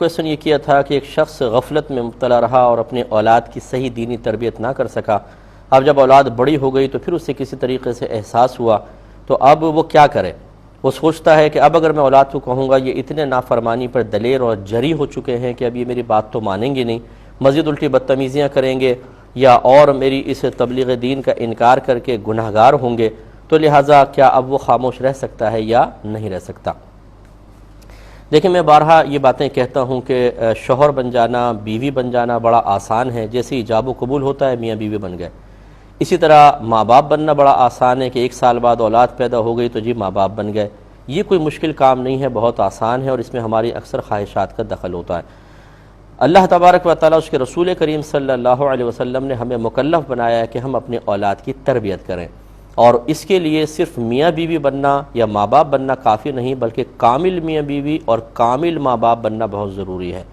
Question یہ کیا تھا کہ ایک شخص غفلت میں مبتلا رہا اور اپنے اولاد کی صحیح دینی تربیت نہ کر سکا. اب جب اولاد بڑی ہو گئی تو پھر اسے کسی طریقے سے احساس ہوا تو اب وہ کیا کرے؟ وہ سوچتا ہے کہ اب اگر میں اولاد کو کہوں گا یہ اتنے نافرمانی پر دلیر اور جری ہو چکے ہیں کہ اب یہ میری بات تو مانیں گے نہیں، مزید الٹی بدتمیزیاں کریں گے یا اور میری اس تبلیغ دین کا انکار کر کے گناہگار ہوں گے، تو لہٰذا کیا اب وہ خاموش رہ سکتا ہے یا نہیں رہ سکتا؟ دیکھیں میں بارہا یہ باتیں کہتا ہوں کہ شوہر بن جانا، بیوی بن جانا بڑا آسان ہے، جیسے ایجاب و قبول ہوتا ہے میاں بیوی بن گئے. اسی طرح ماں باپ بننا بڑا آسان ہے کہ 1 سال بعد اولاد پیدا ہو گئی تو جی ماں باپ بن گئے. یہ کوئی مشکل کام نہیں ہے، بہت آسان ہے اور اس میں ہماری اکثر خواہشات کا دخل ہوتا ہے. اللہ تبارک و تعالیٰ اس کے رسول کریم صلی اللہ علیہ وسلم نے ہمیں مکلف بنایا ہے کہ ہم اپنے اولاد کی تربیت کریں، اور اس کے لیے صرف میاں بیوی بننا یا ماں باپ بننا کافی نہیں، بلکہ کامل میاں بیوی اور کامل ماں باپ بننا بہت ضروری ہے.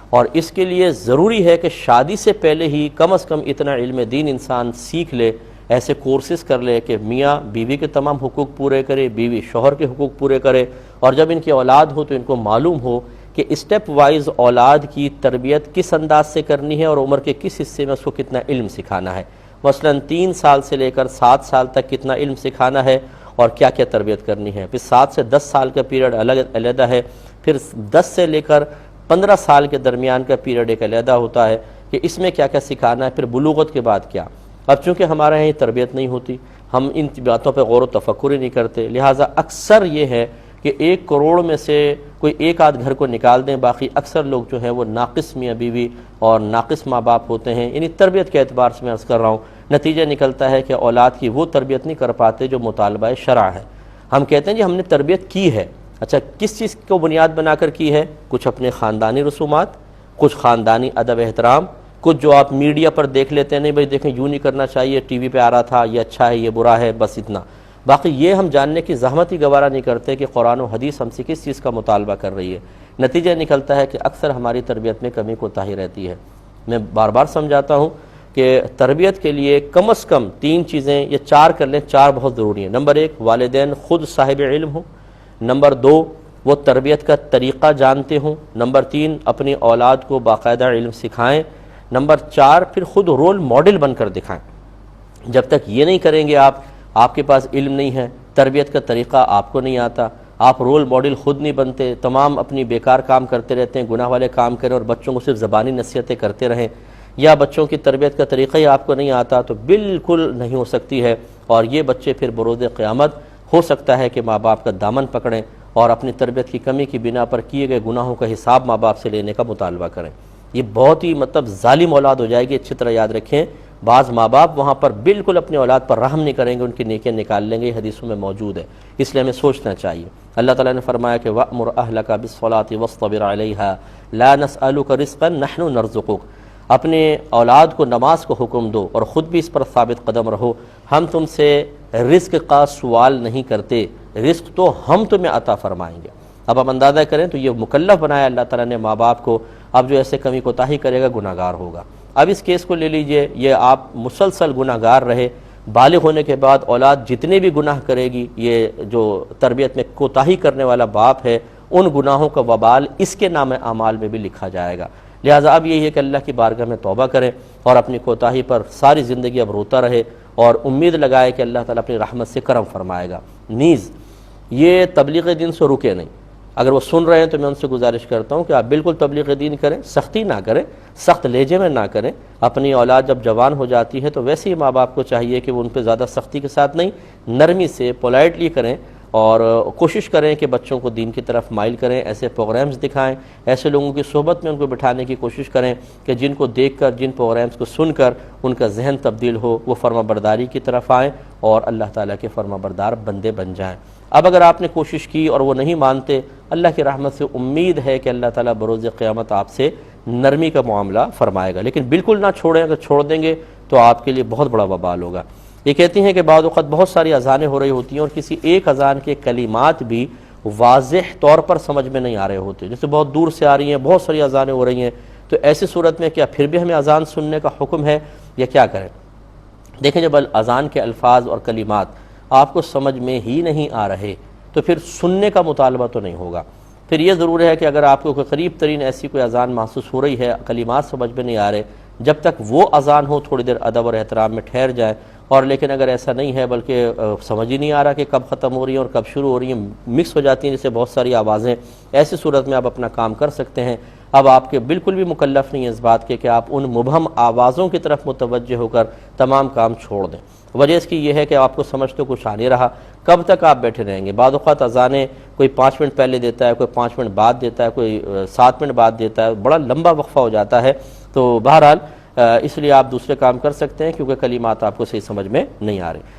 اور اس کے لیے ضروری ہے کہ شادی سے پہلے ہی کم از کم اتنا علم دین انسان سیکھ لے، ایسے کورسز کر لے کہ میاں بیوی کے تمام حقوق پورے کرے، بیوی شوہر کے حقوق پورے کرے، اور جب ان کی اولاد ہو تو ان کو معلوم ہو کہ اسٹیپ وائز اولاد کی تربیت کس انداز سے کرنی ہے اور عمر کے کس حصے میں اس کو کتنا علم سکھانا ہے. مثلا 3 سال سے لے کر 7 سال تک کتنا علم سکھانا ہے اور کیا کیا تربیت کرنی ہے. پھر 7 سے 10 سال کا پیریڈ علیحدہ ہے، پھر 10 سے لے کر 15 سال کے درمیان کا پیریڈ ایک علیحدہ ہوتا ہے کہ اس میں کیا کیا سکھانا ہے. پھر بلوغت کے بعد کیا. اب چونکہ ہمارے یہاں یہ تربیت نہیں ہوتی، ہم ان باتوں پہ غور و تفکر ہی نہیں کرتے، لہٰذا اکثر یہ ہے کہ 1 کروڑ میں سے کوئی 1 آدھ گھر کو نکال دیں، باقی اکثر لوگ جو ہیں وہ ناقص میاں بیوی اور ناقص ماں باپ ہوتے ہیں. یعنی تربیت کے اعتبار سے میں عرض کر رہا ہوں، نتیجہ نکلتا ہے کہ اولاد کی وہ تربیت نہیں کر پاتے جو مطالبہ شرع ہے. ہم کہتے ہیں جی ہم نے تربیت کی ہے، اچھا کس چیز کو بنیاد بنا کر کی ہے؟ کچھ اپنے خاندانی رسومات، کچھ خاندانی ادب احترام، کچھ جو آپ میڈیا پر دیکھ لیتے ہیں، نہیں بھائی دیکھیں یوں نہیں کرنا چاہیے، ٹی وی پہ آ رہا تھا، یہ اچھا ہے یہ برا ہے، بس اتنا. باقی یہ ہم جاننے کی زحمت ہی گوارہ نہیں کرتے کہ قرآن و حدیث ہم سے کس چیز کا مطالبہ کر رہی ہے. نتیجہ نکلتا ہے کہ اکثر ہماری تربیت میں کمی کوتاہی رہتی ہے. میں بار بار سمجھاتا ہوں کہ تربیت کے لیے کم از کم 3 چیزیں یا 4 کر لیں، 4 بہت ضروری ہیں. نمبر 1 والدین خود صاحب علم ہوں. نمبر 2 وہ تربیت کا طریقہ جانتے ہوں. نمبر 3 اپنی اولاد کو باقاعدہ علم سکھائیں. نمبر 4 پھر خود رول ماڈل بن کر دکھائیں. جب تک یہ نہیں کریں گے آپ کے پاس علم نہیں ہے، تربیت کا طریقہ آپ کو نہیں آتا، آپ رول ماڈل خود نہیں بنتے، تمام اپنی بیکار کام کرتے رہتے ہیں، گناہ والے کام کریں اور بچوں کو صرف زبانی نصیحتیں کرتے رہیں، یا بچوں کی تربیت کا طریقہ ہی آپ کو نہیں آتا، تو بالکل نہیں ہو سکتی ہے. اور یہ بچے پھر بروز قیامت ہو سکتا ہے کہ ماں باپ کا دامن پکڑیں اور اپنی تربیت کی کمی کی بنا پر کیے گئے گناہوں کا حساب ماں باپ سے لینے کا مطالبہ کریں. یہ بہت ہی ظالم اولاد ہو جائے گی. اچھی طرح یاد رکھیں، بعض ماں باپ وہاں پر بالکل اپنی اولاد پر رحم نہیں کریں گے، ان کی نیکیاں نکال لیں گے. یہ حدیثوں میں موجود ہے، اس لیے ہمیں سوچنا چاہیے. اللہ تعالیٰ نے فرمایا کہ وَأْمُرْ أَهْلَكَ بِالصَّلَاةِ وَاصْطَبِرْ عَلَيْهَا لَا نَسْأَلُكَ رِزْقًا نَحْنُ نَرْزُقُكَ. اپنے اولاد کو نماز کو حکم دو اور خود بھی اس پر ثابت قدم رہو. ہم تم سے رزق کا سوال نہیں کرتے، رزق تو ہم تمہیں عطا فرمائیں گے. اب آپ اندازہ کریں تو یہ مکلف بنایا اللہ تعالیٰ نے ماں باپ کو. اب جو ایسے کمی کوتاہی کرے گا گناہگار ہوگا. اب اس کیس کو لے لیجئے، یہ آپ مسلسل گناہگار رہے، بالغ ہونے کے بعد اولاد جتنے بھی گناہ کرے گی، یہ جو تربیت میں کوتاہی کرنے والا باپ ہے، ان گناہوں کا وبال اس کے نام اعمال میں بھی لکھا جائے گا. لہٰذا اب یہی ہے کہ اللہ کی بارگاہ میں توبہ کریں اور اپنی کوتاہی پر ساری زندگی اب روتا رہے اور امید لگائے کہ اللہ تعالیٰ اپنی رحمت سے کرم فرمائے گا. نیز یہ تبلیغ دین سے رکے نہیں. اگر وہ سن رہے ہیں تو میں ان سے گزارش کرتا ہوں کہ آپ بالکل تبلیغ دین کریں، سختی نہ کریں، سخت لہجے میں نہ کریں. اپنی اولاد جب جوان ہو جاتی ہے تو ویسے ہی ماں باپ کو چاہیے کہ وہ ان پہ زیادہ سختی کے ساتھ نہیں، نرمی سے پولائٹلی کریں اور کوشش کریں کہ بچوں کو دین کی طرف مائل کریں. ایسے پروگرامز دکھائیں، ایسے لوگوں کی صحبت میں ان کو بٹھانے کی کوشش کریں کہ جن کو دیکھ کر، جن پروگرامز کو سن کر ان کا ذہن تبدیل ہو، وہ فرما برداری کی طرف آئیں اور اللہ تعالیٰ کے فرما بردار بندے بن جائیں. اب اگر آپ نے کوشش کی اور وہ نہیں مانتے، اللہ کی رحمت سے امید ہے کہ اللہ تعالیٰ بروز قیامت آپ سے نرمی کا معاملہ فرمائے گا. لیکن بالکل نہ چھوڑیں، اگر چھوڑ دیں گے تو آپ کے لیے بہت بڑا وبال ہوگا. یہ کہتی ہیں کہ بعض اوقات بہت ساری اذانیں ہو رہی ہوتی ہیں اور کسی ایک اذان کے کلمات بھی واضح طور پر سمجھ میں نہیں آ رہے ہوتے، جیسے بہت دور سے آ رہی ہیں، بہت ساری اذانیں ہو رہی ہیں، تو ایسی صورت میں کیا پھر بھی ہمیں اذان سننے کا حکم ہے یا کیا کریں؟ دیکھیں، جب اذان کے الفاظ اور کلمات آپ کو سمجھ میں ہی نہیں آ رہے تو پھر سننے کا مطالبہ تو نہیں ہوگا. پھر یہ ضرور ہے کہ اگر آپ کو کوئی قریب ترین ایسی کوئی اذان محسوس ہو رہی ہے، کلمات سمجھ میں نہیں آ رہے، جب تک وہ اذان ہو تھوڑی دیر ادب اور احترام میں ٹھہر جائیں، اور لیکن اگر ایسا نہیں ہے بلکہ سمجھ ہی نہیں آ رہا کہ کب ختم ہو رہی ہیں اور کب شروع ہو رہی ہیں، مکس ہو جاتی ہیں جیسے بہت ساری آوازیں، ایسی صورت میں آپ اپنا کام کر سکتے ہیں۔ اب آپ کے بالکل بھی مکلف نہیں ہے اس بات کے کہ آپ ان مبہم آوازوں کی طرف متوجہ ہو کر تمام کام چھوڑ دیں۔ وجہ اس کی یہ ہے کہ آپ کو سمجھ تو کچھ آ نہیں رہا، کب تک آپ بیٹھے رہیں گے؟ بعض اوقات اذانیں کوئی 5 منٹ پہلے دیتا ہے، کوئی 5 منٹ بعد دیتا ہے، کوئی 7 منٹ بعد دیتا ہے، بڑا لمبا وقفہ ہو جاتا ہے۔ تو بہرحال اس لیے آپ دوسرے کام کر سکتے ہیں کیونکہ کلمات آپ کو صحیح سمجھ میں نہیں آ رہے۔